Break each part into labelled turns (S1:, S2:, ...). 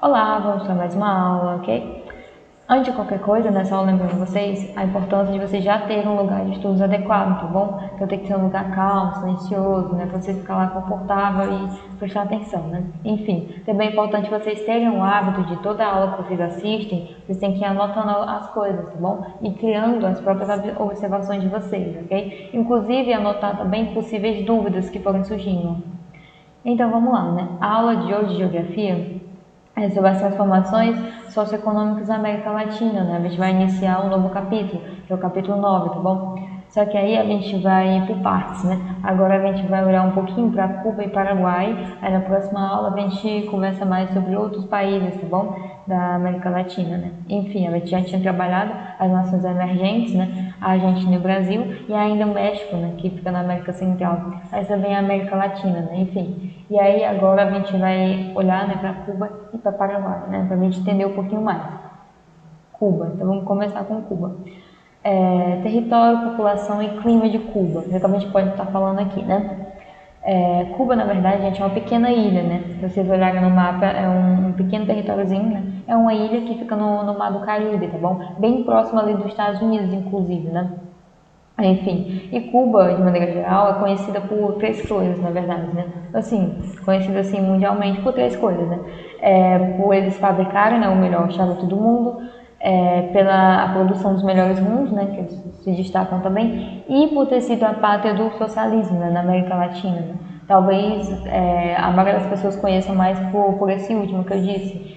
S1: Olá, vamos para mais uma aula, ok? Antes de qualquer coisa, nessa aula lembrando vocês a importância de vocês já terem um lugar de estudos adequado, tá bom? Então tem que ser um lugar calmo, silencioso, né? Para vocês ficarem lá confortável e prestar atenção, né? Enfim, também é importante vocês terem o hábito de toda aula que vocês assistem, vocês têm que ir anotando as coisas, tá bom? E criando as próprias observações de vocês, ok? Inclusive anotar também possíveis dúvidas que forem surgindo. Então vamos lá, né? A aula de hoje de geografia sobre as transformações socioeconômicas na América Latina, né? A gente vai iniciar um novo capítulo, que é o capítulo 9, tá bom? Só que aí a gente vai por partes, né? Agora a gente vai olhar um pouquinho para Cuba e Paraguai, aí na próxima aula a gente conversa mais sobre outros países, tá bom? Da América Latina, né? Enfim, a gente já tinha trabalhado as nações emergentes, né? A Argentina e o Brasil, e ainda o México, né? Que fica na América Central. Aí também a América Latina, né? Enfim. E aí agora a gente vai olhar, né, para Cuba e para Paraguai, né? Para a gente entender um pouquinho mais. Cuba, então vamos começar com Cuba. Território, população e clima de Cuba, é o que a gente pode estar falando aqui, né? Cuba, na verdade, gente, é uma pequena ilha, né? Se vocês olharem no mapa, é um pequeno territóriozinho, né? É uma ilha que fica no Mar do Caribe, tá bom? Bem próximo ali dos Estados Unidos, inclusive, né? Enfim, e Cuba, de maneira geral, é conhecida por três coisas, na verdade, né? Assim, conhecida assim mundialmente por três coisas, né? Por eles fabricarem, né, o melhor charuto do mundo, pela a produção dos melhores rumos, né, que eles se destacam também, e por ter sido a pátria do socialismo, né, na América Latina, né? Talvez a maioria das pessoas conheçam mais por esse último que eu disse,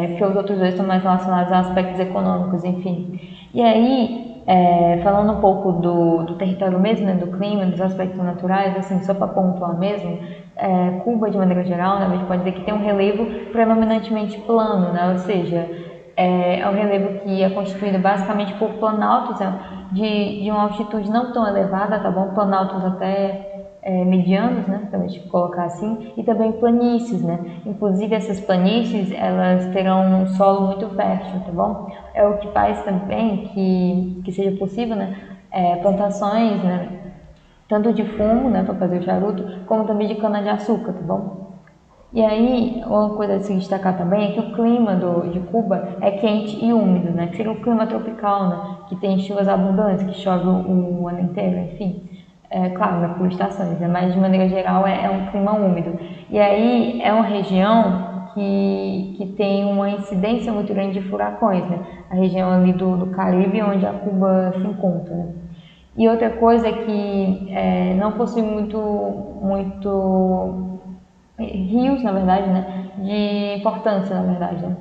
S1: porque os outros dois estão mais relacionados a aspectos econômicos, enfim. E aí, falando um pouco do território mesmo, né, do clima, dos aspectos naturais, assim, só para pontuar mesmo, Cuba, de maneira geral, né, a gente pode dizer que tem um relevo predominantemente plano, né, ou seja, é um relevo que é constituído basicamente por planaltos, né, de uma altitude não tão elevada, tá bom? Planaltos até medianos, né, para a gente colocar assim, e também planícies, né. Inclusive essas planícies, elas terão um solo muito fértil, tá bom? É o que faz também que seja possível, né, plantações, né, tanto de fumo, né, para fazer o charuto, como também de cana de açúcar, tá bom? E aí, uma coisa a se destacar também é que o clima de Cuba é quente e úmido, né? Que seria o clima tropical, né? Que tem chuvas abundantes, que chove o ano inteiro, enfim. Claro, né, por estações, né? Mas de maneira geral é um clima úmido. E aí é uma região que tem uma incidência muito grande de furacões, né? A região ali do Caribe, onde a Cuba se encontra, né? E outra coisa é que não possui muito rios, na verdade, né, de importância, na verdade, né?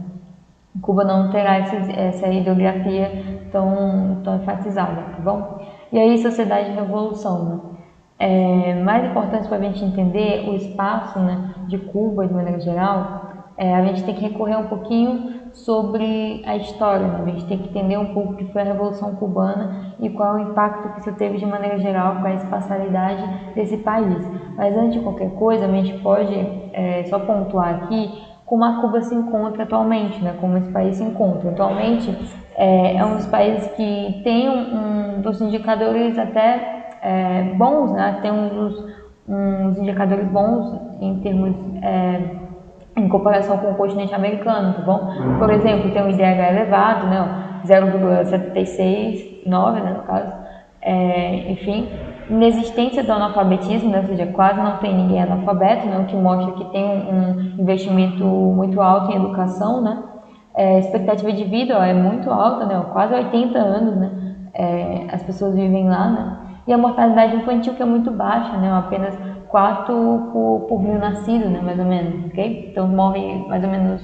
S1: Cuba não terá essa hidrografia tão enfatizada, tá bom? E aí, sociedade e revolução, né? Mais importante para a gente entender o espaço, né, de Cuba, de maneira geral, a gente tem que recorrer um pouquinho sobre a história, né? A gente tem que entender um pouco o que foi a Revolução Cubana e qual é o impacto que isso teve de maneira geral com a espacialidade desse país. Mas antes de qualquer coisa, a gente pode só pontuar aqui como a Cuba se encontra atualmente, né? Como esse país se encontra. Atualmente é um dos países que tem um dos indicadores até bons, né? Tem uns indicadores bons em termos em comparação com o continente americano, tá bom? Por exemplo, tem um IDH elevado, né? 0,769, né, no caso. Enfim, inexistência do analfabetismo, né? Ou seja, quase não tem ninguém analfabeto, né? O que mostra que tem um investimento muito alto em educação, né? A expectativa de vida é muito alta, né? Quase 80 anos, né? As pessoas vivem lá, né? E a mortalidade infantil que é muito baixa, né? Apenas 4 por mil nascidos, né? Mais ou menos, ok? Então morre mais ou menos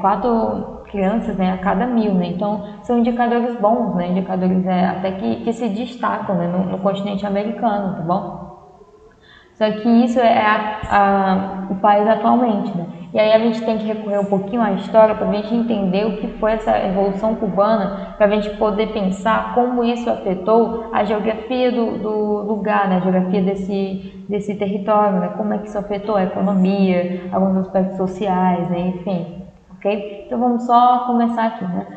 S1: 4 crianças, né, a cada 1000, né? Então são indicadores bons, né? Indicadores até que se destacam, né, no continente americano, tá bom? Só que isso o país atualmente, né? E aí a gente tem que recorrer um pouquinho à história para a gente entender o que foi essa Revolução Cubana, para a gente poder pensar como isso afetou a geografia do lugar, né? A geografia desse território, né? Como é que isso afetou a economia, alguns aspectos sociais, né? Enfim, ok? Então vamos só começar aqui, né?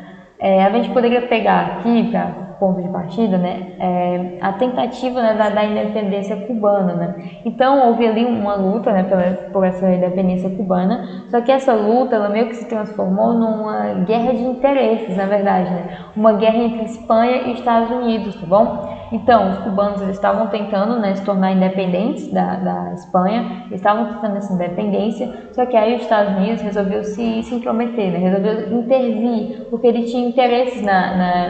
S1: A gente poderia pegar aqui, ponto de partida, né, é a tentativa, né, da independência cubana, né. Então houve ali uma luta, né, por essa independência cubana, só que essa luta ela meio que se transformou numa guerra de interesses, na verdade, né, uma guerra entre Espanha e Estados Unidos, tá bom? Então os cubanos eles estavam tentando, né, se tornar independentes da Espanha, eles estavam tentando essa independência, só que aí os Estados Unidos resolveu se intrometer, né, resolveu intervir, porque ele tinha interesses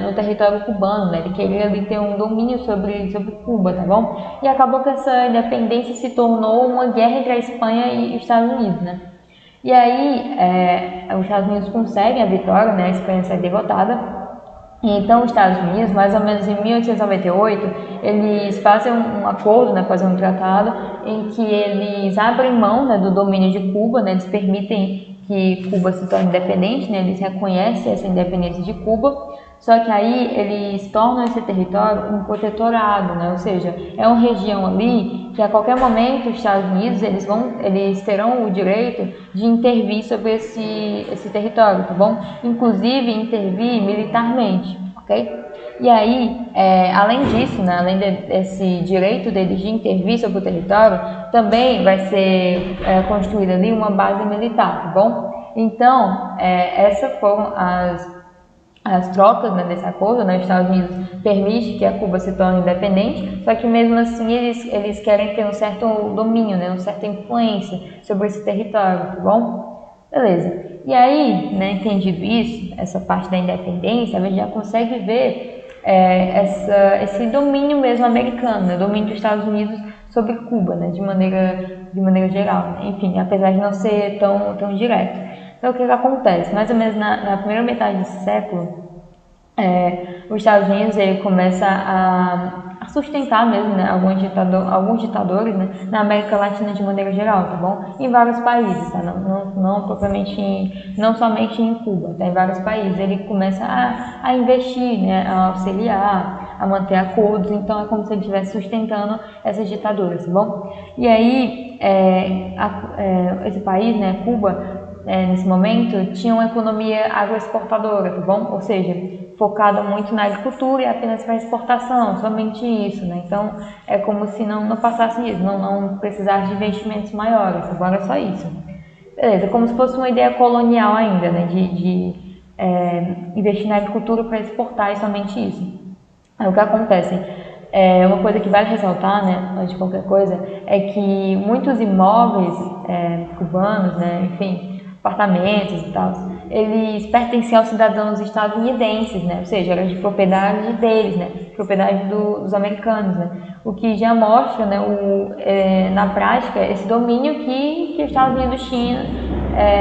S1: no território cubano, né? Ele queria ali ter um domínio sobre Cuba, tá bom? E acabou que essa independência se tornou uma guerra entre a Espanha e os Estados Unidos, né? E aí, os Estados Unidos conseguem a vitória, né? A Espanha sai derrotada. E então, os Estados Unidos, mais ou menos em 1898, eles fazem um acordo, né, fazem um tratado em que eles abrem mão, né, do domínio de Cuba, né, eles permitem que Cuba se torne independente, né, eles reconhecem essa independência de Cuba, só que aí eles tornam esse território um protetorado, né, ou seja, é uma região ali que a qualquer momento os Estados Unidos eles terão o direito de intervir sobre esse território, tá bom? Inclusive intervir militarmente, ok? E aí, além disso, né, além desse direito deles de intervir sobre o território, também vai ser construída ali uma base militar, tá bom? Então, essas foram as trocas, né, desse acordo, né, os Estados Unidos permite que a Cuba se torne independente, só que mesmo assim eles querem ter um certo domínio, né, uma certa influência sobre esse território, tá bom? Beleza. E aí, né, entendido isso, essa parte da independência, a gente já consegue ver esse domínio mesmo americano, né, domínio dos Estados Unidos sobre Cuba, né, de maneira geral, né? Enfim, apesar de não ser tão direto. Então, o que acontece? Mais ou menos na primeira metade desse século, os Estados Unidos ele começa a sustentar mesmo, né, alguns ditadores, né, na América Latina de maneira geral, tá bom? Em vários países, tá? Não propriamente, não somente em Cuba, tá? Em vários países. Ele começa a investir, né, a auxiliar, a manter acordos, então é como se ele estivesse sustentando essas ditaduras, tá bom? E aí, esse país, né, Cuba, nesse momento, tinha uma economia agroexportadora, tá bom? Ou seja, focada muito na agricultura e apenas para exportação, somente isso, né? Então, é como se não passasse isso, não precisasse de investimentos maiores, agora é só isso. Beleza, como se fosse uma ideia colonial ainda, né? De investir na agricultura para exportar e somente isso. Aí, o que acontece? Uma coisa que vale ressaltar, né, antes de qualquer coisa, é que muitos imóveis cubanos, né, enfim, apartamentos e tal, eles pertenciam aos cidadãos estadunidenses, né? Ou seja, era de propriedade deles, né? Propriedade dos americanos, né? O que já mostra, né, na prática, esse domínio que os Estados Unidos tinham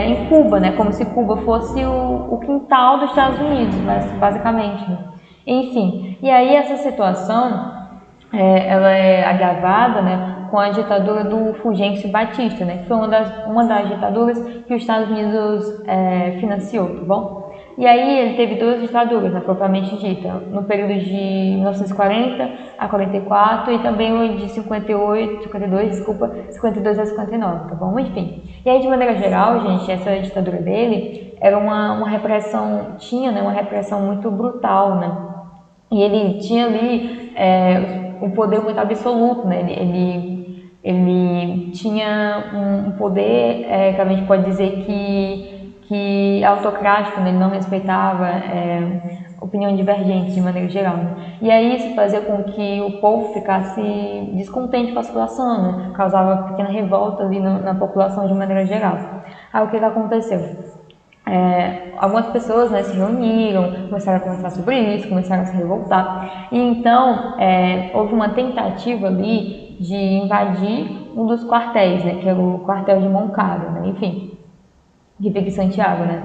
S1: em Cuba, né? Como se Cuba fosse o quintal dos Estados Unidos, basicamente, né? Enfim, e aí essa situação ela é agravada, né, com a ditadura do Fulgêncio Batista, né, que foi uma das ditaduras que os Estados Unidos financiou, tá bom? E aí ele teve duas ditaduras, né, propriamente dita, no período de 1940 a 44 e também o de 52 a 59, tá bom? Enfim. E aí, de maneira geral, gente, essa ditadura dele era uma repressão, tinha, né, uma repressão muito brutal, né? E ele tinha ali um poder muito absoluto, né? Ele tinha um poder que a gente pode dizer que autocrático, né? Ele não respeitava opinião divergente de maneira geral, né? E aí isso fazia com que o povo ficasse descontente com a situação, né? Causava pequena revolta ali na população de maneira geral. Aí o que aconteceu? Algumas pessoas, né, se reuniram, começaram a conversar sobre isso, começaram a se revoltar. E então houve uma tentativa ali de invadir um dos quartéis, né, que era o quartel de Moncada, né, enfim, que fica em Santiago, né.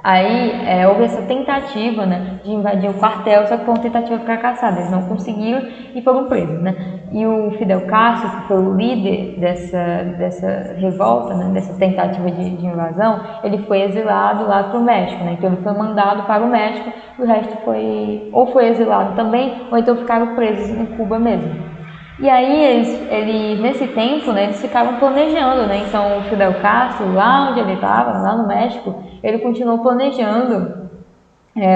S1: Aí houve essa tentativa, né, de invadir o quartel, só que foi uma tentativa fracassada, eles não conseguiram e foram presos, né. E o Fidel Castro, que foi o líder dessa revolta, né, dessa tentativa de invasão, ele foi exilado lá para o México, né, então ele foi mandado para o México, e o resto foi exilado também, ou então ficaram presos em Cuba mesmo. E aí eles nesse tempo, né, eles ficavam planejando, né, então o Fidel Castro, lá onde ele estava, lá no México, ele continuou planejando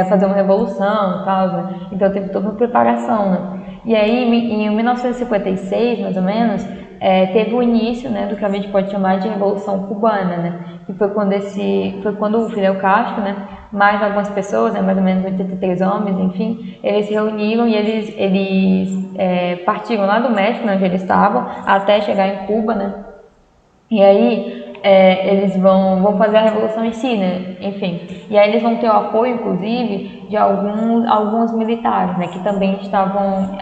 S1: fazer uma revolução e tal, né? Então teve toda uma preparação, né? E aí, em 1956, mais ou menos, teve o início, né, do que a gente pode chamar de Revolução Cubana, né? Que foi quando o Fidel Castro, né, mais algumas pessoas, né, mais ou menos 83 homens, enfim, eles se reuniram e eles partiram lá do México, né, onde eles estavam, até chegar em Cuba, né? E aí eles vão fazer a revolução em si, né? Enfim. E aí eles vão ter o apoio, inclusive, de alguns militares, né? Que também estavam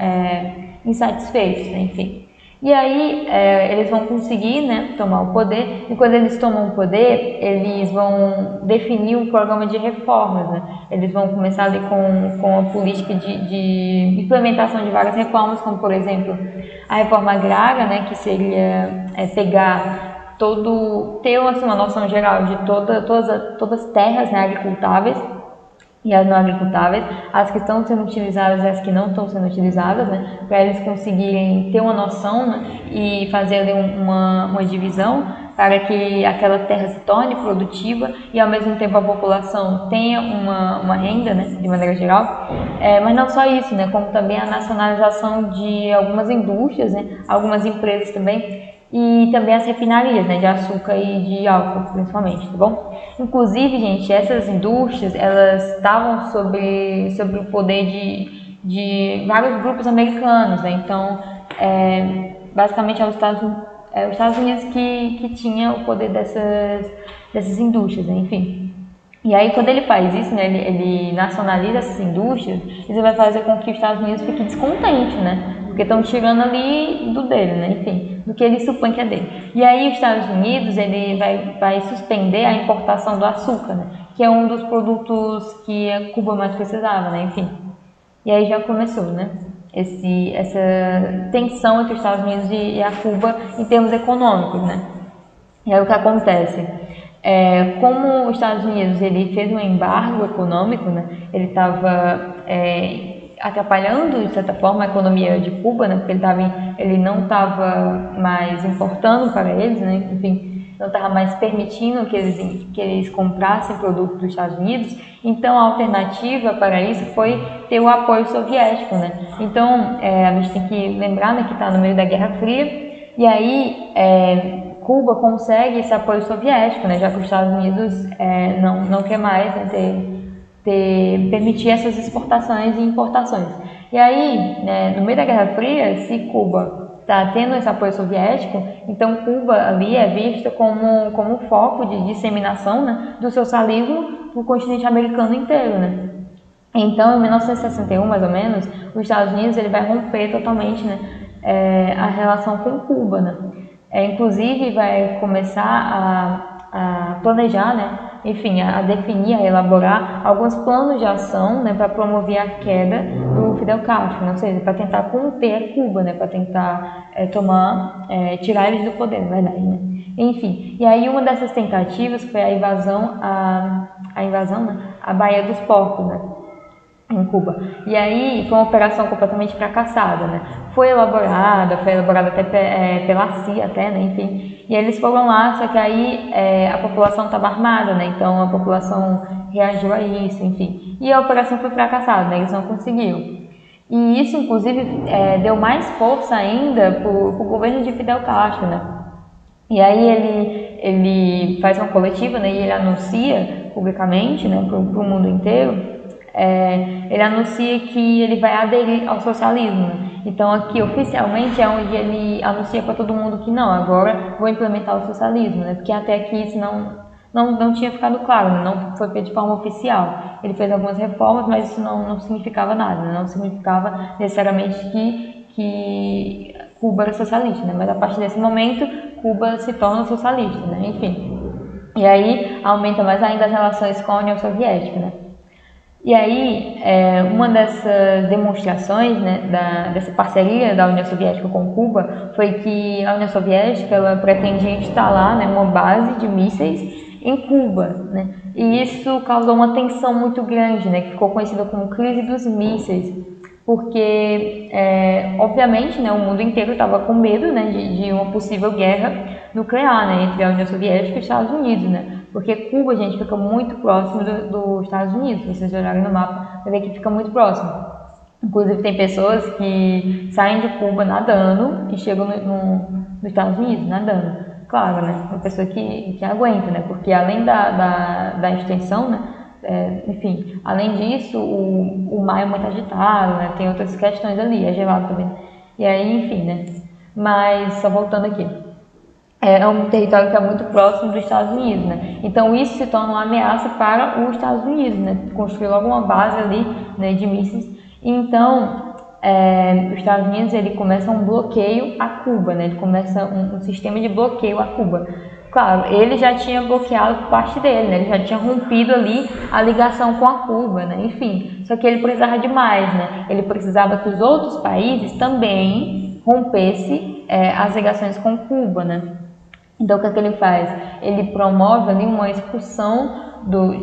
S1: insatisfeitos, né? Enfim. E aí eles vão conseguir, né, tomar o poder, e quando eles tomam o poder, eles vão definir um programa de reformas, né? Eles vão começar ali com a política de implementação de várias reformas, como por exemplo a reforma agrária, né, que seria pegar ter assim, uma noção geral de todas as terras, né, agricultáveis e as não agricultáveis, as que estão sendo utilizadas e as que não estão sendo utilizadas, né, para eles conseguirem ter uma noção, né, e fazer ali uma divisão para que aquela terra se torne produtiva e ao mesmo tempo a população tenha uma renda, né, de maneira geral. Mas não só isso, né, como também a nacionalização de algumas indústrias, né, algumas empresas também, e também as refinarias, né, de açúcar e de álcool, principalmente, tá bom? Inclusive, gente, essas indústrias, elas estavam sobre o poder de vários grupos americanos, né? Então, basicamente, é os Estados Unidos que tinha o poder dessas indústrias, né? Enfim. E aí, quando ele faz isso, né, ele nacionaliza essas indústrias, isso vai fazer com que os Estados Unidos fiquem descontentes, né? Porque estão tirando ali do dele, né? Enfim, do que ele supõe que é dele. E aí, os Estados Unidos, ele vai suspender a importação do açúcar, né? Que é um dos produtos que a Cuba mais precisava, né? Enfim. E aí já começou, né? Essa tensão entre os Estados Unidos e a Cuba em termos econômicos, né? E aí o que acontece? Como os Estados Unidos ele fez um embargo econômico, né? Ele estava atrapalhando, de certa forma, a economia de Cuba, né? Porque ele não estava mais importando para eles, né? Enfim, não estava mais permitindo que eles comprassem produtos dos Estados Unidos. Então, a alternativa para isso foi ter o apoio soviético, né? Então, a gente tem que lembrar, né, que está no meio da Guerra Fria, e aí Cuba consegue esse apoio soviético, né, já que os Estados Unidos não quer mais, né, permitir essas exportações e importações. E aí, né, no meio da Guerra Fria, se Cuba está tendo esse apoio soviético, então Cuba ali é vista como um foco de disseminação, né, do socialismo no continente americano inteiro, né? Então, em 1961, mais ou menos, os Estados Unidos ele vai romper totalmente, né, a relação com Cuba, né? Inclusive, vai começar a planejar, né, enfim, a definir, a elaborar alguns planos de ação, né, para promover a queda do Fidel Castro, né, ou seja, para tentar conter Cuba, né, para tentar tirar eles do poder, na verdade, né? Enfim, e aí uma dessas tentativas foi a invasão, né, à Baía dos Porcos, né, em Cuba. E aí foi uma operação completamente fracassada, né? Foi elaborada até pela CIA, até, né? Enfim. E eles foram lá, só que aí a população estava armada, né? Então a população reagiu a isso, enfim. E a operação foi fracassada, né? Eles não conseguiram. E isso, inclusive, deu mais força ainda para o governo de Fidel Castro, né? E aí ele faz uma coletiva, né? E ele anuncia publicamente, né? Para o mundo inteiro. Ele anuncia que ele vai aderir ao socialismo. Então aqui oficialmente é onde ele anuncia para todo mundo que não, agora vou implementar o socialismo, né? Porque até aqui isso não tinha ficado claro, né? Não foi feito de forma oficial. Ele fez algumas reformas, mas isso não significava nada, né? Não significava necessariamente que Cuba era socialista, né? Mas a partir desse momento Cuba se torna socialista, né? Enfim. E aí aumenta mais ainda as relações com a União Soviética, né? E aí, uma dessas demonstrações, né, dessa parceria da União Soviética com Cuba foi que a União Soviética ela pretendia instalar, né, uma base de mísseis em Cuba, né? E isso causou uma tensão muito grande, né, que ficou conhecida como crise dos mísseis, porque, obviamente, né, o mundo inteiro estava com medo, né, de uma possível guerra nuclear, né, entre a União Soviética e os Estados Unidos, né? Porque Cuba, gente, fica muito próximo dos Estados Unidos. Se vocês olharem no mapa, vai ver que fica muito próximo. Inclusive, tem pessoas que saem de Cuba nadando e chegam nos Estados Unidos nadando. Claro, né? Uma pessoa que aguenta, né? Porque além da extensão, né? Enfim, além disso, o mar é muito agitado, né? Tem outras questões ali, é gelado também. E aí, enfim, né? Mas, só voltando aqui. É um território que é muito próximo dos Estados Unidos, né? Então isso se torna uma ameaça para os Estados Unidos, né? Construir logo uma base ali, né, de mísseis. Então, os Estados Unidos ele começa um bloqueio a Cuba, né? Ele começa um sistema de bloqueio a Cuba. Claro, ele já tinha bloqueado parte dele, né? Ele já tinha rompido ali a ligação com a Cuba, né? Enfim, só que ele precisava de mais, né? Ele precisava que os outros países também rompessem as ligações com Cuba, né? Então, o que é que ele faz? Ele promove ali uma expulsão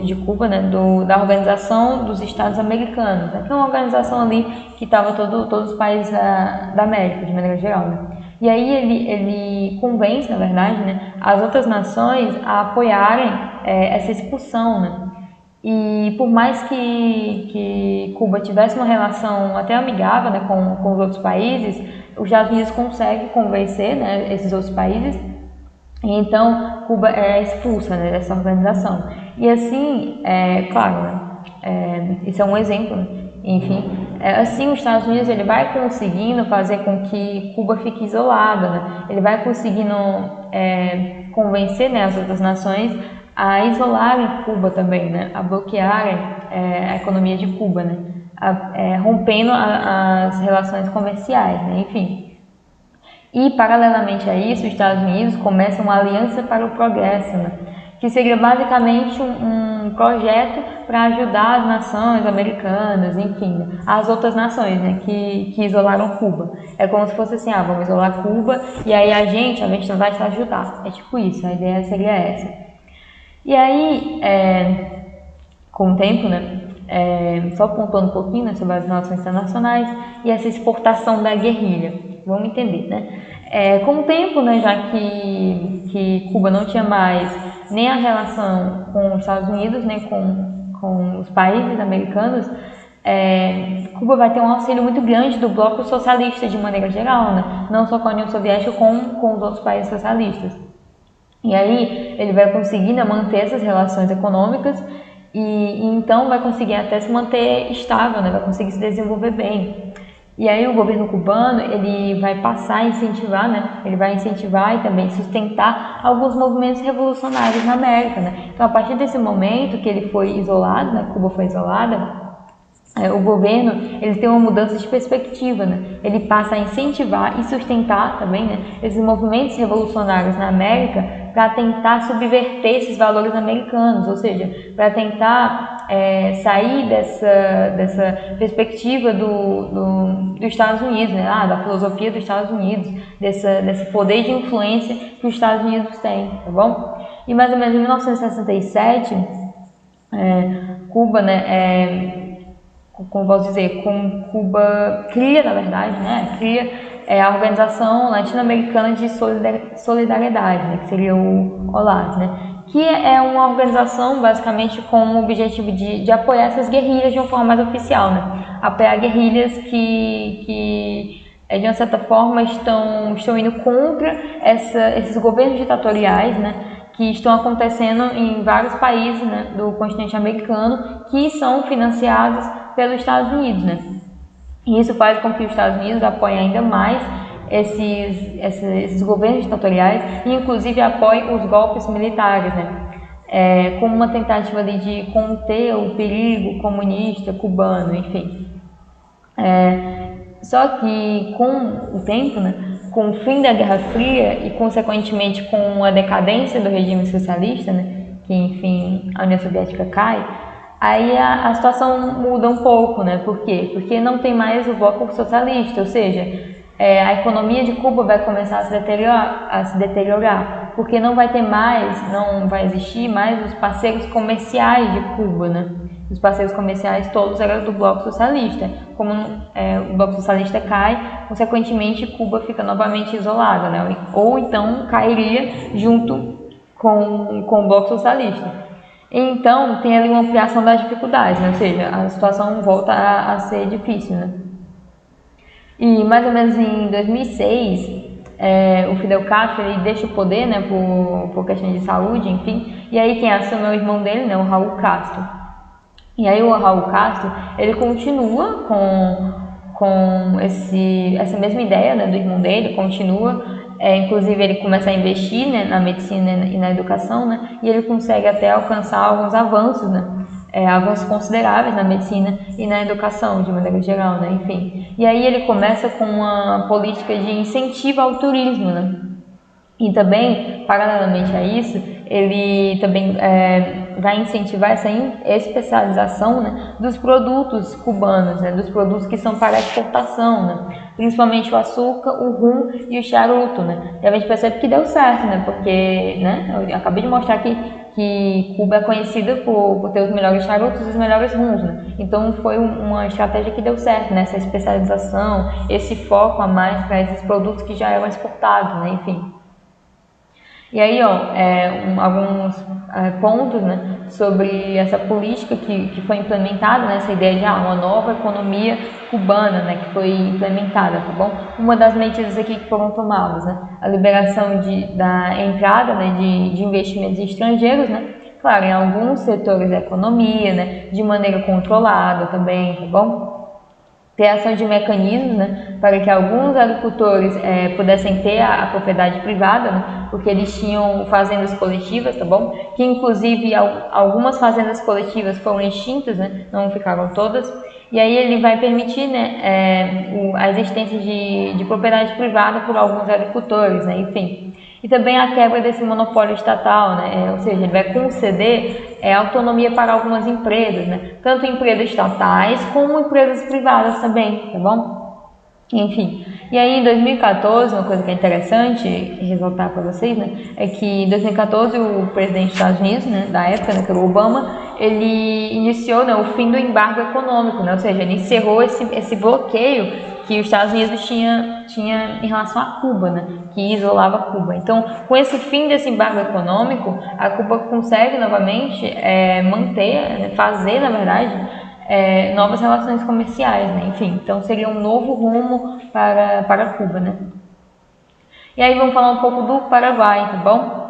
S1: de Cuba, né, da Organização dos Estados Americanos, né, que é uma organização ali que estava todos os países da América, de maneira geral. Né? E aí ele convence, na verdade, né, as outras nações a apoiarem essa expulsão. Né? E por mais que Cuba tivesse uma relação até amigável, né, com os outros países, os Estados Unidos conseguem convencer, né, esses outros países. E então Cuba é expulsa, né, dessa organização. E assim, claro, né, isso é um exemplo, né? Enfim, assim os Estados Unidos ele vai conseguindo fazer com que Cuba fique isolada, né? Ele vai conseguindo convencer, né, as outras nações a isolarem Cuba também, né, a bloquearem a economia de Cuba, né, rompendo as relações comerciais, né, enfim. E, paralelamente a isso, os Estados Unidos começam uma aliança para o progresso, né? Que seria basicamente um projeto para ajudar as nações americanas, enfim, as outras nações, né, que isolaram Cuba. É como se fosse assim, vamos isolar Cuba e aí a gente vai te ajudar. É tipo isso, a ideia seria essa. E aí, com o tempo, né, só apontando um pouquinho, né, sobre as relações internacionais e essa exportação da guerrilha. Vamos entender, né? Com o tempo, né, já que Cuba não tinha mais nem a relação com os Estados Unidos, nem com os países americanos, Cuba vai ter um auxílio muito grande do bloco socialista de maneira geral, né? Não só com a União Soviética, com os outros países socialistas. E aí ele vai conseguir, né, manter essas relações econômicas e então vai conseguir até se manter estável, né? Vai conseguir se desenvolver bem. E aí o governo cubano ele vai passar a incentivar, né? Ele vai incentivar e também sustentar alguns movimentos revolucionários na América, né? Então a partir desse momento que ele foi isolado, né? Cuba foi isolada, o governo ele tem uma mudança de perspectiva, né? Ele passa a incentivar e sustentar também, né, esses movimentos revolucionários na América para tentar subverter esses valores americanos, ou seja, para tentar sair dessa perspectiva dos Estados Unidos, né, da filosofia dos Estados Unidos, desse poder de influência que os Estados Unidos têm, tá bom? E mais ou menos em 1967, Cuba, né, como posso dizer, Cuba cria, na verdade, né, a Organização Latino-Americana de Solidariedade, né, que seria o OLAS, né, que é uma organização basicamente com o objetivo de apoiar essas guerrilhas de uma forma mais oficial, né, apoiar guerrilhas que de uma certa forma estão indo contra esses governos ditatoriais, né, que estão acontecendo em vários países, né, do continente americano que são financiados pelos Estados Unidos, né? E isso faz com que os Estados Unidos apoiem ainda mais esses governos ditatoriais e inclusive apoiem os golpes militares, né? Como uma tentativa ali de conter o perigo comunista cubano, enfim. Só que com o tempo, né, com o fim da Guerra Fria e consequentemente com a decadência do regime socialista, né, que enfim a União Soviética cai, aí a situação muda um pouco, né? Por quê? Porque não tem mais o bloco socialista, ou seja, a economia de Cuba vai começar a se deteriorar, porque não vai existir mais os parceiros comerciais de Cuba, né? Os parceiros comerciais todos eram do bloco socialista. Como o bloco socialista cai, consequentemente Cuba fica novamente isolada, né? Ou então cairia junto com o Bloco Socialista. Então, tem ali uma ampliação das dificuldades, né? Ou seja, a situação volta a ser difícil, né? E mais ou menos em 2006, o Fidel Castro ele deixa o poder, né, por questão de saúde, enfim, e aí quem assume é o irmão dele, né, o Raul Castro. E aí o Raul Castro, ele continua com essa mesma ideia, né, do irmão dele, continua, inclusive ele começa a investir, né, na medicina e na educação, né, e ele consegue até alcançar alguns avanços, né, avanços consideráveis na medicina e na educação, de maneira geral, né, enfim. E aí ele começa com uma política de incentivo ao turismo, né, e também, paralelamente a isso, ele também vai incentivar essa especialização, né, dos produtos cubanos, né, dos produtos que são para exportação, né, principalmente o açúcar, o rum e o charuto, né. E a gente percebe que deu certo, né, porque, né, eu acabei de mostrar que Cuba é conhecida por ter os melhores charutos e os melhores rums, né. Então foi uma estratégia que deu certo, né, essa especialização, esse foco a mais para esses produtos que já eram exportados, né, enfim. E aí, alguns pontos, né, sobre essa política que foi implementada, né, essa ideia de uma nova economia cubana, né, que foi implementada, tá bom? Uma das medidas aqui que foram tomadas, né, a liberação da entrada, né, de investimentos estrangeiros, né, claro, em alguns setores da economia, né, de maneira controlada também, tá bom? Criação de mecanismos, né, para que alguns agricultores pudessem ter a propriedade privada, né, porque eles tinham fazendas coletivas, tá bom? Que inclusive algumas fazendas coletivas foram extintas, né, não ficaram todas. E aí ele vai permitir, né, a existência de propriedade privada por alguns agricultores, né, enfim. E também a quebra desse monopólio estatal, né, ou seja, ele vai conceder autonomia para algumas empresas, né, tanto empresas estatais como empresas privadas também, tá bom? Enfim, e aí em 2014, uma coisa que é interessante ressaltar para vocês, né, é que em 2014 o presidente dos Estados Unidos, né, da época, né, que era o Obama, ele iniciou, né, o fim do embargo econômico, né, ou seja, ele encerrou esse bloqueio que os Estados Unidos tinha em relação a Cuba, né, que isolava Cuba. Então, com esse fim desse embargo econômico, a Cuba consegue novamente fazer, na verdade, novas relações comerciais, né, enfim. Então, seria um novo rumo para Cuba, né. E aí vamos falar um pouco do Paraguai, tá bom?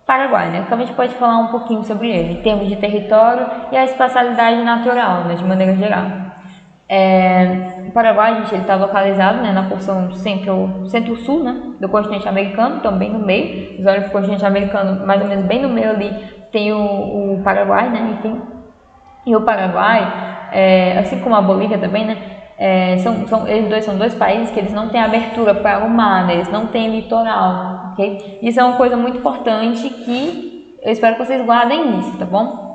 S1: Paraguai, né, que a gente pode falar um pouquinho sobre ele, em termos de território e a espacialidade natural, né, de maneira geral. O Paraguai, gente, ele está localizado, né, na porção centro-sul, né, do continente americano, então bem no meio. Os olhos do continente americano, mais ou menos bem no meio ali, tem o Paraguai, né, enfim. E o Paraguai, assim como a Bolívia também, né, eles são dois países que eles não têm abertura para o mar, né, eles não têm litoral, ok? Isso é uma coisa muito importante que eu espero que vocês guardem isso, tá bom?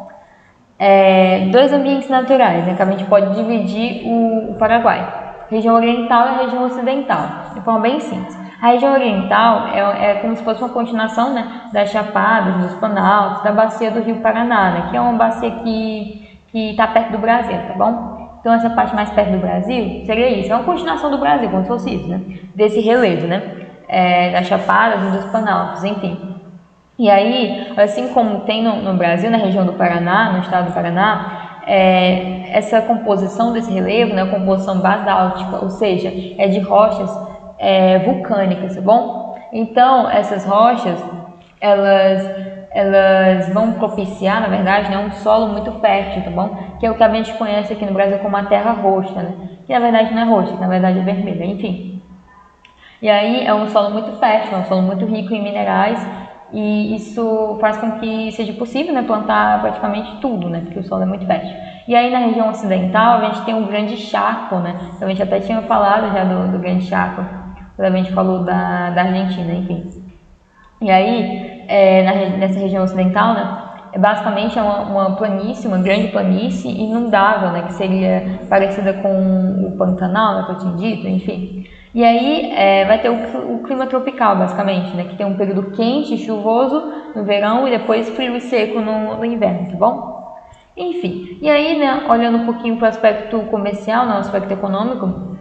S1: Dois ambientes naturais, né, que a gente pode dividir o Paraguai, região oriental e a região ocidental, de forma bem simples. A região oriental é como se fosse uma continuação, né, das Chapadas, dos Planaltos, da bacia do Rio Paraná, né, que é uma bacia que está perto do Brasil, tá bom? Então essa parte mais perto do Brasil seria isso, é uma continuação do Brasil, como se fosse isso, né, desse relevo, né, das Chapadas e dos Planaltos, enfim. E aí, assim como tem no Brasil, na região do Paraná, no estado do Paraná, essa composição desse relevo, né, a composição basáltica, ou seja, é de rochas vulcânicas, tá bom? Então, essas rochas, elas vão propiciar, na verdade, né, um solo muito fértil, tá bom? Que é o que a gente conhece aqui no Brasil como a terra roxa, né? Que na verdade não é roxa, que na verdade é vermelha, enfim. E aí é um solo muito fértil, é um solo muito rico em minerais, e isso faz com que seja possível, né, plantar praticamente tudo, né, porque o solo é muito fértil. E aí na região ocidental a gente tem um grande Chaco, né, então a gente até tinha falado já do grande Chaco, quando a gente falou da Argentina, enfim. E aí, nessa região ocidental, né, basicamente é uma planície, uma grande planície inundável, né, que seria parecida com o Pantanal, né, que eu tinha dito, enfim. E aí vai ter o clima tropical, basicamente, né, que tem um período quente e chuvoso no verão e depois frio e seco no inverno, tá bom? Enfim, e aí, né, olhando um pouquinho para o aspecto comercial, no aspecto econômico,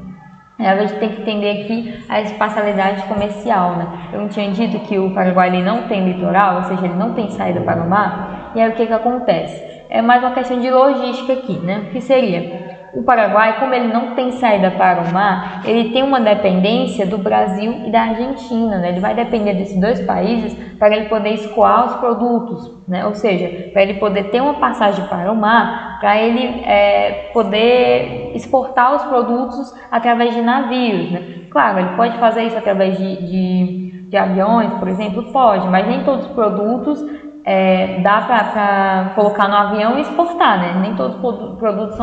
S1: A gente tem que entender aqui a espacialidade comercial, né? Eu não tinha dito que o Paraguai ele não tem litoral, ou seja, ele não tem saída para o mar. E aí o que acontece? É mais uma questão de logística aqui, né? O que seria? O Paraguai, como ele não tem saída para o mar, ele tem uma dependência do Brasil e da Argentina, né? Ele vai depender desses dois países para ele poder escoar os produtos, né? Ou seja, para ele poder ter uma passagem para o mar, para ele poder exportar os produtos através de navios, né? Claro, ele pode fazer isso através de aviões, por exemplo, pode, mas nem todos os produtos dá para colocar no avião e exportar, né? Nem todos os produtos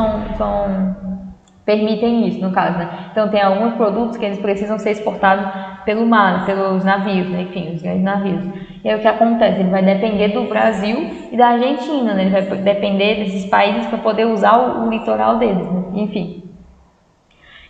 S1: permitem isso, no caso, né? Então tem alguns produtos que eles precisam ser exportados pelo mar, pelos navios, né? Enfim, os grandes navios. E aí o que acontece? Ele vai depender do Brasil e da Argentina, né? Ele vai depender desses países para poder usar o litoral deles, né? Enfim.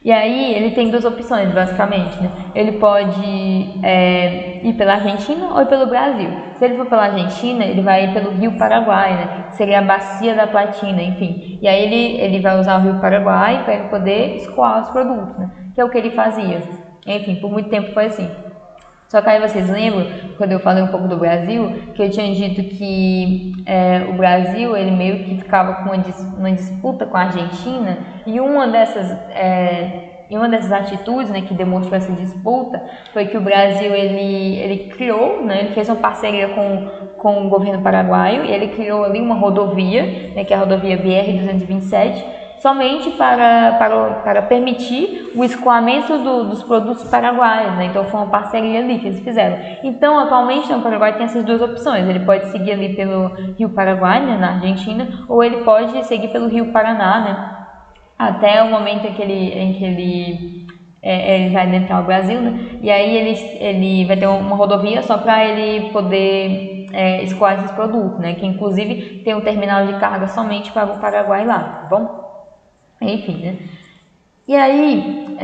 S1: E aí ele tem duas opções, basicamente, né? Ele pode ir pela Argentina ou pelo Brasil. Se ele for pela Argentina, ele vai ir pelo Rio Paraguai, né? Que seria a Bacia da Platina, enfim. E aí ele vai usar o Rio Paraguai para ele poder escoar os produtos, né? Que é o que ele fazia. Enfim, por muito tempo foi assim. Só que aí vocês lembram, quando eu falei um pouco do Brasil, que eu tinha dito que o Brasil, ele meio que ficava com uma disputa com a Argentina, e uma dessas atitudes, né, que demonstrou essa disputa, foi que o Brasil, ele criou, né, ele fez uma parceria com o governo paraguaio, e ele criou ali uma rodovia, né, que é a rodovia BR-227, somente para permitir o escoamento dos produtos paraguaios, né? Então foi uma parceria ali que eles fizeram. Então atualmente o Paraguai tem essas duas opções, ele pode seguir ali pelo Rio Paraguai, né, na Argentina, ou ele pode seguir pelo Rio Paraná, né, até o momento em que ele vai adentrar o Brasil, né, e aí ele vai ter uma rodovia só para ele poder escoar esses produtos, né, que inclusive tem um terminal de carga somente para o Paraguai lá, tá bom? Enfim, né? E aí,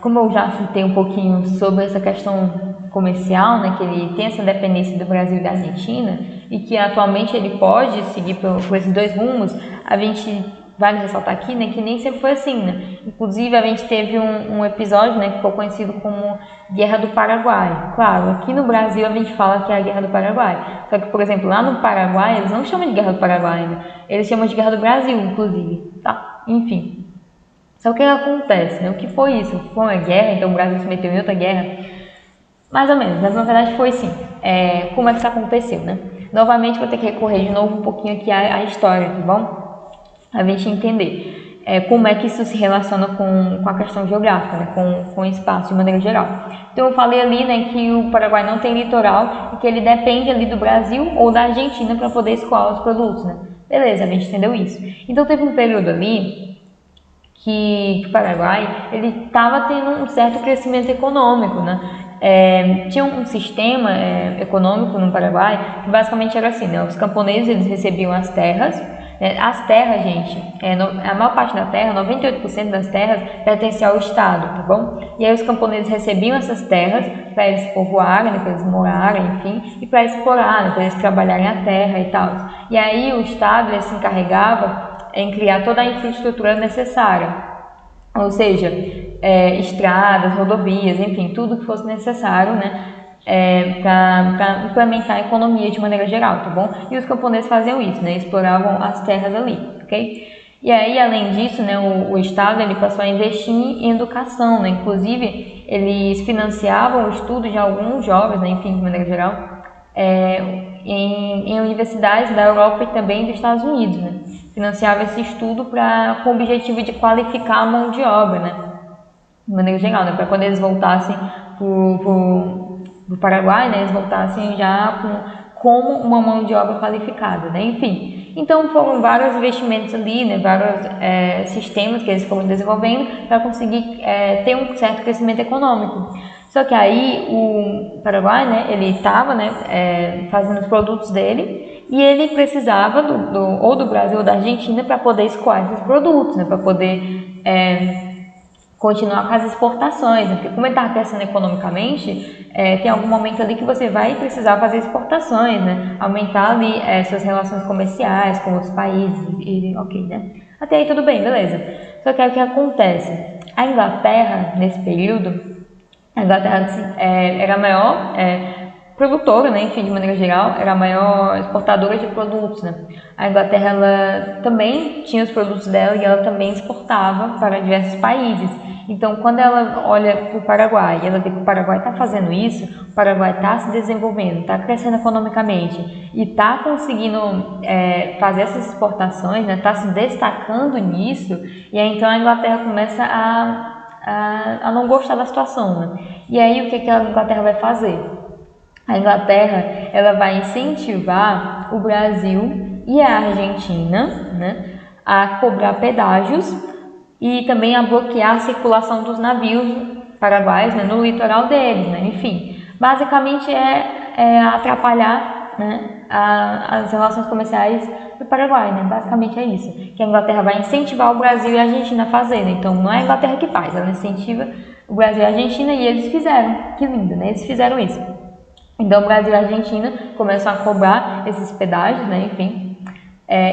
S1: como eu já citei um pouquinho sobre essa questão comercial, né, que ele tem essa dependência do Brasil e da Argentina, e que atualmente ele pode seguir por esses dois rumos, a gente vale ressaltar aqui, né, que nem sempre foi assim, né? Inclusive, a gente teve um episódio, né, que ficou conhecido como Guerra do Paraguai. Claro, aqui no Brasil a gente fala que é a Guerra do Paraguai. Só que, por exemplo, lá no Paraguai, eles não chamam de Guerra do Paraguai, né? Eles chamam de Guerra do Brasil, inclusive, tá? Enfim. Só que o que acontece, né? O que foi isso? Foi uma guerra, então o Brasil se meteu em outra guerra? Mais ou menos, mas na verdade foi sim. Como é que isso aconteceu, né? Novamente vou ter que recorrer de novo um pouquinho aqui à história, tá bom? A gente entender como é que isso se relaciona com a questão geográfica, né? com o espaço de maneira geral. Então eu falei ali, né, que o Paraguai não tem litoral e que ele depende ali do Brasil ou da Argentina para poder escoar os produtos, né? Beleza, a gente entendeu isso. Então teve um período ali que o Paraguai ele estava tendo um certo crescimento econômico, né? Tinha um sistema econômico no Paraguai que basicamente era assim, né? Os camponeses eles recebiam as terras. As terras, gente, a maior parte da terra, 98% das terras, pertencia ao Estado, tá bom? E aí os camponeses recebiam essas terras para eles povoarem, para eles morarem, enfim, e para explorarem, para eles trabalharem a terra e tal. E aí o Estado ele se encarregava em criar toda a infraestrutura necessária, ou seja, estradas, rodovias, enfim, tudo que fosse necessário, né? Para implementar a economia de maneira geral, tá bom? E os camponeses faziam isso, né? Exploravam as terras ali, ok? E aí, além disso, né, o Estado ele passou a investir em educação, né? Inclusive, eles financiavam o estudo de alguns jovens, né? Enfim, de maneira geral, em universidades da Europa e também dos Estados Unidos, né? Financiava esse estudo com o objetivo de qualificar a mão de obra, né? De maneira geral, né? Para quando eles voltassem do Paraguai, né, eles voltassem já como uma mão de obra qualificada, né, enfim. Então foram vários investimentos ali, né, vários sistemas que eles foram desenvolvendo para conseguir ter um certo crescimento econômico. Só que aí o Paraguai, né, ele estava, né, fazendo os produtos dele e ele precisava ou do Brasil ou da Argentina para poder escoar esses produtos, né, para poder continuar com as exportações, né? Porque como ele estava crescendo economicamente, tem algum momento ali que você vai precisar fazer exportações, né? Aumentar ali suas relações comerciais com outros países, ok, né? Até aí tudo bem, beleza. Só que aí o que acontece? A Inglaterra, nesse período, a Inglaterra era a maior produtora, né, enfim, de maneira geral, era a maior exportadora de produtos, né. A Inglaterra, ela também tinha os produtos dela e ela também exportava para diversos países. Então, quando ela olha para o Paraguai e ela vê que o Paraguai está fazendo isso, o Paraguai está se desenvolvendo, está crescendo economicamente e está conseguindo fazer essas exportações, né, está se destacando nisso, e aí então a Inglaterra começa a não gostar da situação, né? E aí o que a Inglaterra vai fazer? A Inglaterra, ela vai incentivar o Brasil e a Argentina, né, a cobrar pedágios e também a bloquear a circulação dos navios paraguaios, né, no litoral deles, né? Enfim, basicamente atrapalhar, né, as relações comerciais do Paraguai, né? Basicamente é isso que a Inglaterra vai incentivar o Brasil e a Argentina a fazer, né? Então não é a Inglaterra que faz, ela incentiva o Brasil e a Argentina, e eles fizeram, que lindo, né? Eles fizeram isso. Então o Brasil e a Argentina começam a cobrar esses pedágios, né? Enfim.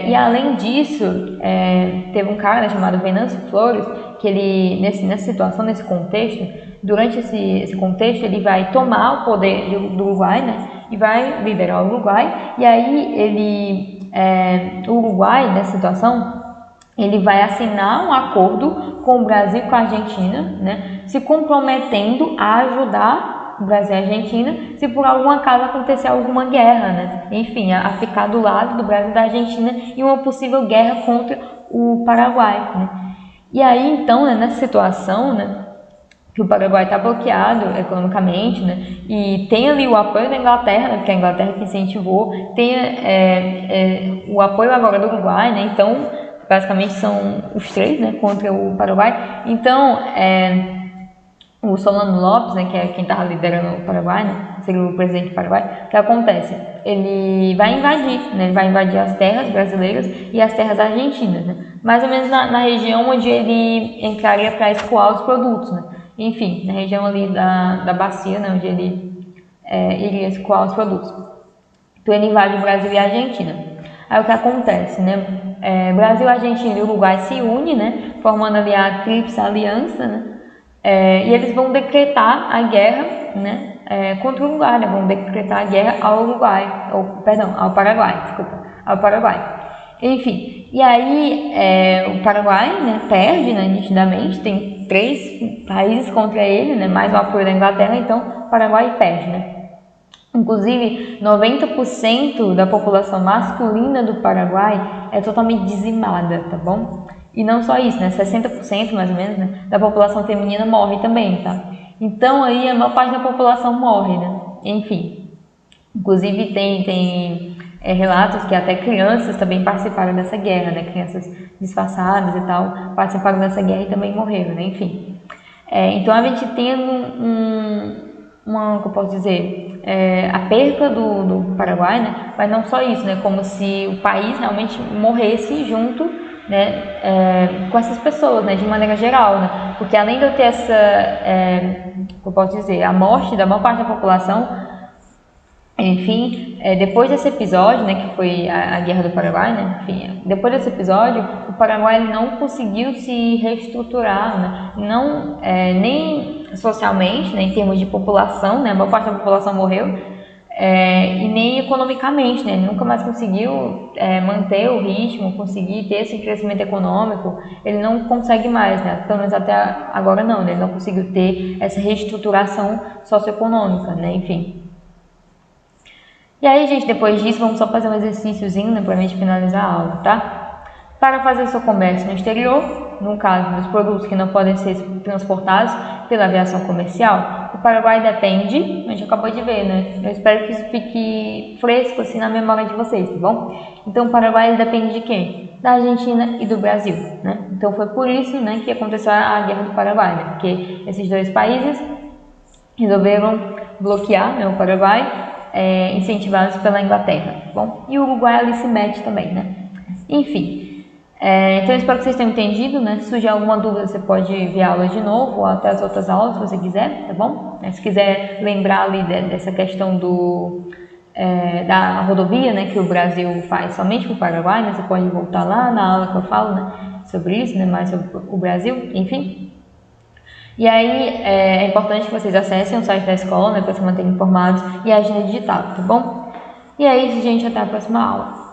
S1: E além disso, teve um cara, né, chamado Venâncio Flores, que ele, nessa situação, nesse contexto, durante esse contexto, ele vai tomar o poder do Uruguai, né, e vai liderar o Uruguai, e aí o Uruguai, nessa situação, ele vai assinar um acordo com o Brasil e com a Argentina, né, se comprometendo a ajudar o Brasil e a Argentina, se por algum acaso acontecer alguma guerra, né? Enfim, a ficar do lado do Brasil e da Argentina em uma possível guerra contra o Paraguai, né? E aí, então, né, nessa situação, né, que o Paraguai está bloqueado economicamente, né, e tem ali o apoio da Inglaterra, né, porque a Inglaterra que incentivou, tem o apoio agora do Uruguai, né, então, basicamente são os três, né, contra o Paraguai. Então, o Solano Lopes, né, que é quem estava liderando o Paraguai, né, seria o presidente do Paraguai, o que acontece? Ele vai invadir, né, ele vai invadir as terras brasileiras e as terras argentinas, né, mais ou menos na região onde ele entraria para escoar os produtos, né, enfim, na região ali da bacia, né, onde ele iria escoar os produtos. Então ele invade o Brasil e a Argentina. Aí o que acontece, né, Brasil, Argentina e Uruguai se unem, né, formando ali a Tríplice Aliança, né, e eles vão decretar a guerra, né, contra o Uruguai, né, vão decretar a guerra ao Paraguai, ao Paraguai. Enfim, e aí o Paraguai, né, perde, né, nitidamente, tem 3 países contra ele, né, mais o apoio da Inglaterra, então o Paraguai perde, né. Inclusive, 90% da população masculina do Paraguai é totalmente dizimada, tá bom? E não só isso, né? 60% mais ou menos, né, da população feminina morre também, tá? Então aí a maior parte da população morre, né? Enfim, inclusive tem relatos que até crianças também participaram dessa guerra, né? Crianças disfarçadas e tal participaram dessa guerra e também morreram, né? Enfim. Então a gente tem como eu posso dizer, a perca do Paraguai, né? Mas não só isso, né? Como se o país realmente morresse junto, né, com essas pessoas, né, de maneira geral, né, porque além de eu ter eu posso dizer, a morte da maior parte da população, enfim, depois desse episódio, né, que foi a Guerra do Paraguai, né, enfim, depois desse episódio, o Paraguai não conseguiu se reestruturar, né, não, nem socialmente, né, em termos de população, né, a maior parte da população morreu, e nem economicamente, né? Ele nunca mais conseguiu manter o ritmo, conseguir ter esse crescimento econômico, ele não consegue mais, né? Pelo menos até agora não, né? Ele não conseguiu ter essa reestruturação socioeconômica, né? Enfim. E aí, gente, depois disso, vamos só fazer um exercíciozinho, né, pra gente finalizar a aula, tá? Para fazer seu comércio no exterior, no caso dos produtos que não podem ser transportados pela aviação comercial, o Paraguai depende, a gente acabou de ver, né? Eu espero que isso fique fresco assim na memória de vocês, tá bom? Então o Paraguai depende de quem? Da Argentina e do Brasil, né? Então foi por isso, né, que aconteceu a Guerra do Paraguai, né? Porque esses dois países resolveram bloquear, né, o Paraguai, incentivados pela Inglaterra, tá bom? E o Uruguai ali se mete também, né? Enfim. Então eu espero que vocês tenham entendido, né? Se surgir alguma dúvida, você pode ver a aula de novo ou até as outras aulas, se você quiser, tá bom? Se quiser lembrar ali dessa questão da rodovia, né, que o Brasil faz somente para o Paraguai, né? Você pode voltar lá na aula que eu falo, né, sobre isso, né, mais sobre o Brasil, enfim. E aí é importante que vocês acessem o site da escola, né, para se manterem informados, e a agenda digital, tá bom? E é isso, gente, até a próxima aula.